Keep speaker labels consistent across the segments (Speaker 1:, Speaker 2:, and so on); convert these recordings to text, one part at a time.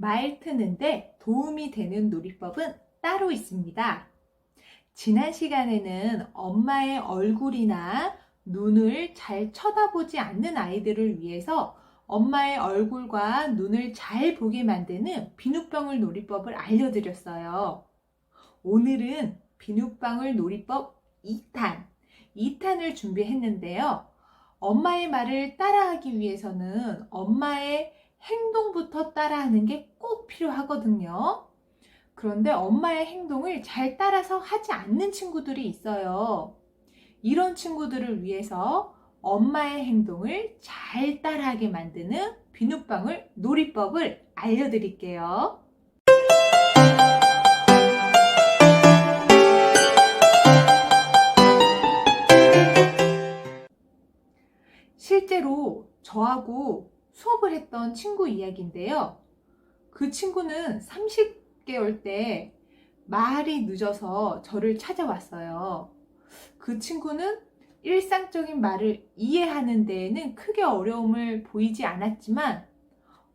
Speaker 1: 말 트는데 도움이 되는 놀이법은 따로 있습니다. 지난 시간에는 엄마의 얼굴이나 눈을 잘 쳐다보지 않는 아이들을 위해서 엄마의 얼굴과 눈을 잘 보게 만드는 비눗방울 놀이법을 알려드렸어요. 오늘은 비눗방울 놀이법 2탄을 준비했는데요. 엄마의 말을 따라하기 위해서는 엄마의 행동부터 따라하는 게 꼭 필요하거든요. 그런데 엄마의 행동을 잘 따라서 하지 않는 친구들이 있어요. 이런 친구들을 위해서 엄마의 행동을 잘 따라하게 만드는 비눗방울 놀이법을 알려드릴게요. 실제로 저하고 수업을 했던 친구 이야기인데요. 그 친구는 30개월 때 말이 늦어서 저를 찾아왔어요. 그 친구는 일상적인 말을 이해하는 데에는 크게 어려움을 보이지 않았지만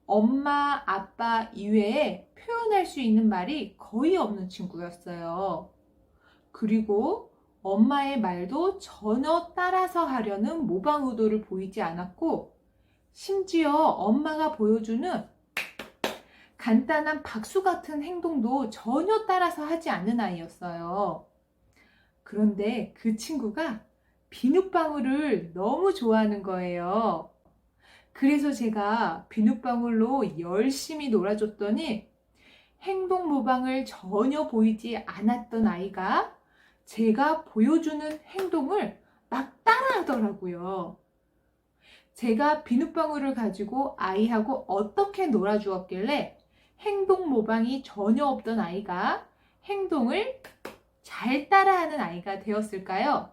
Speaker 1: 엄마, 아빠 이외에 표현할 수 있는 말이 거의 없는 친구였어요. 그리고 엄마의 말도 전혀 따라서 하려는 모방 의도를 보이지 않았고, 심지어 엄마가 보여주는 간단한 박수 같은 행동도 전혀 따라서 하지 않는 아이였어요. 그런데 그 친구가 비눗방울을 너무 좋아하는 거예요. 그래서 제가 비눗방울로 열심히 놀아줬더니 행동 모방을 전혀 보이지 않았던 아이가 제가 보여주는 행동을 막 따라하더라고요. 제가 비눗방울을 가지고 아이하고 어떻게 놀아주었길래 행동 모방이 전혀 없던 아이가 행동을 잘 따라하는 아이가 되었을까요?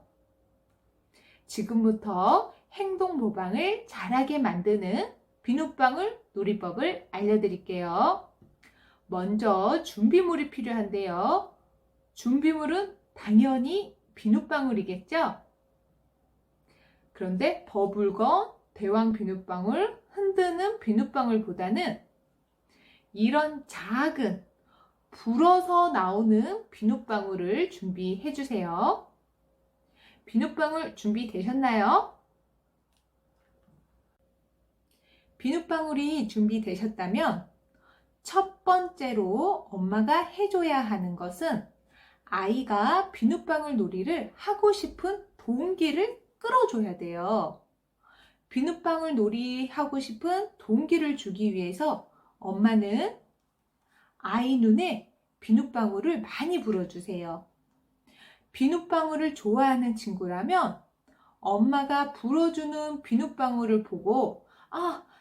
Speaker 1: 지금부터 행동 모방을 잘하게 만드는 비눗방울 놀이법을 알려드릴게요. 먼저 준비물이 필요한데요. 준비물은 당연히 비눗방울이겠죠? 그런데 버블건, 대왕 비눗방울, 흔드는 비눗방울보다는 이런 작은 불어서 나오는 비눗방울을 준비해 주세요. 비눗방울 준비되셨나요? 비눗방울이 준비되셨다면 첫 번째로 엄마가 해줘야 하는 것은 아이가 비눗방울 놀이를 하고 싶은 동기를 끌어줘야 돼요. 비눗방울 놀이 하고 싶은 동기를 주기 위해서 엄마는 아이 눈에 비눗방울을 많이 불어주세요. 비눗방울을 좋아하는 친구라면 엄마가 불어주는 비눗방울을 보고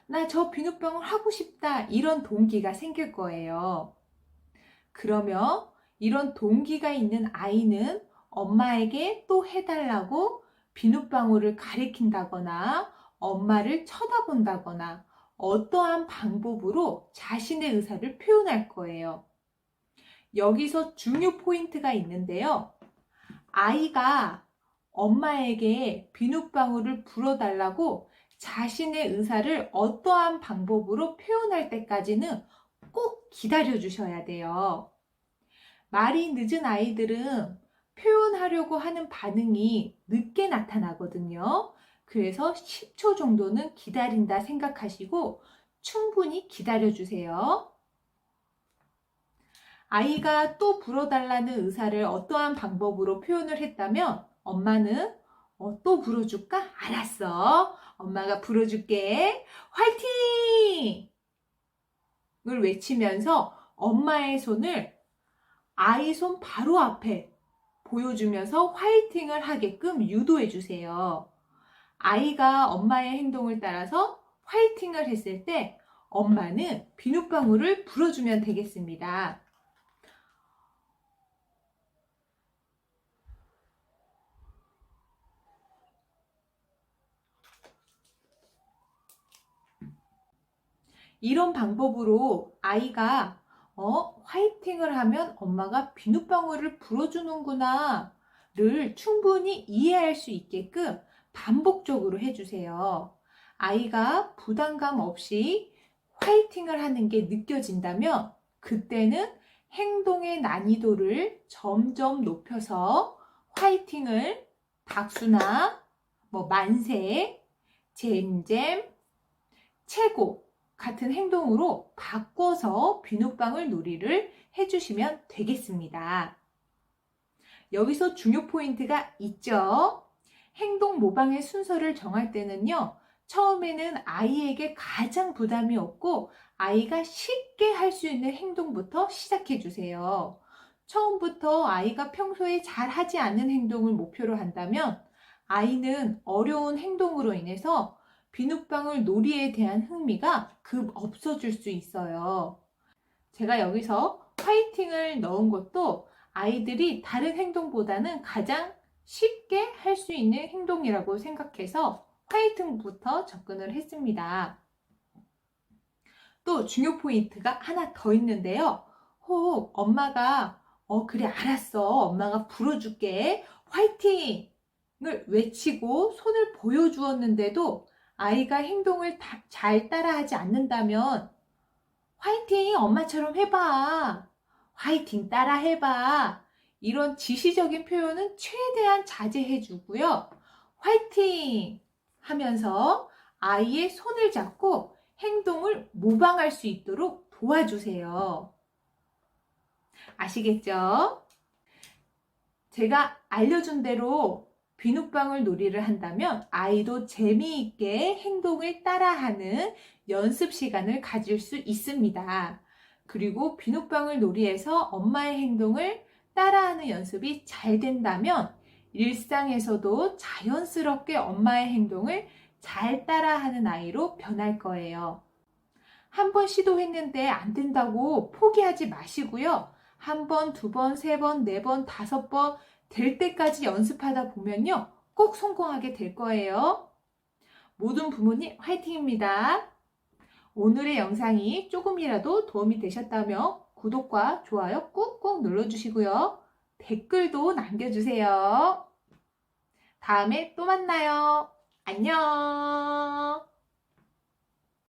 Speaker 1: 나 저 비눗방울 하고 싶다 이런 동기가 생길 거예요. 그러면 이런 동기가 있는 아이는 엄마에게 또 해달라고 비눗방울을 가리킨다거나 엄마를 쳐다본다거나 어떠한 방법으로 자신의 의사를 표현할 거예요. 여기서 중요 포인트가 있는데요. 아이가 엄마에게 비눗방울을 불어달라고 자신의 의사를 어떠한 방법으로 표현할 때까지는 꼭 기다려 주셔야 돼요. 말이 늦은 아이들은 표현하려고 하는 반응이 늦게 나타나거든요. 그래서 10초 정도는 기다린다 생각하시고 충분히 기다려 주세요. 아이가 또 불어달라는 의사를 어떠한 방법으로 표현을 했다면 엄마는 또 불어줄까? 알았어. 엄마가 불어줄게. 화이팅! 을 외치면서 엄마의 손을 아이 손 바로 앞에 보여주면서 화이팅을 하게끔 유도해 주세요. 아이가 엄마의 행동을 따라서 화이팅을 했을 때 엄마는 비눗방울을 불어주면 되겠습니다. 이런 방법으로 아이가 화이팅을 하면 엄마가 비눗방울을 불어주는구나 를 충분히 이해할 수 있게끔 반복적으로 해주세요. 아이가 부담감 없이 화이팅을 하는 게 느껴진다면 그때는 행동의 난이도를 점점 높여서 화이팅을 박수나 만세, 잼잼, 최고 같은 행동으로 바꿔서 비눗방울 놀이를 해주시면 되겠습니다. 여기서 중요 포인트가 있죠. 행동 모방의 순서를 정할 때는요. 처음에는 아이에게 가장 부담이 없고 아이가 쉽게 할 수 있는 행동부터 시작해 주세요. 처음부터 아이가 평소에 잘 하지 않는 행동을 목표로 한다면 아이는 어려운 행동으로 인해서 비눗방울 놀이에 대한 흥미가 급 없어질 수 있어요. 제가 여기서 화이팅을 넣은 것도 아이들이 다른 행동보다는 가장 쉽게 할 수 있는 행동이라고 생각해서 화이팅부터 접근을 했습니다. 또 중요 포인트가 하나 더 있는데요. 혹 엄마가 그래 알았어 엄마가 불어줄게 화이팅을 외치고 손을 보여주었는데도 아이가 행동을 잘 따라하지 않는다면 화이팅 엄마처럼 해봐 화이팅 따라 해봐 이런 지시적인 표현은 최대한 자제해 주고요. 화이팅 하면서 아이의 손을 잡고 행동을 모방할 수 있도록 도와주세요. 아시겠죠? 제가 알려준 대로 비눗방울 놀이를 한다면 아이도 재미있게 행동을 따라하는 연습 시간을 가질 수 있습니다. 그리고 비눗방울 놀이에서 엄마의 행동을 따라하는 연습이 잘 된다면 일상에서도 자연스럽게 엄마의 행동을 잘 따라하는 아이로 변할 거예요. 한 번 시도했는데 안 된다고 포기하지 마시고요. 한 번, 두 번, 세 번, 네 번, 다섯 번 될 때까지 연습하다 보면요. 꼭 성공하게 될 거예요. 모든 부모님 화이팅입니다. 오늘의 영상이 조금이라도 도움이 되셨다면 구독과 좋아요 꾹꾹 눌러주시고요. 댓글도 남겨주세요. 다음에 또 만나요. 안녕.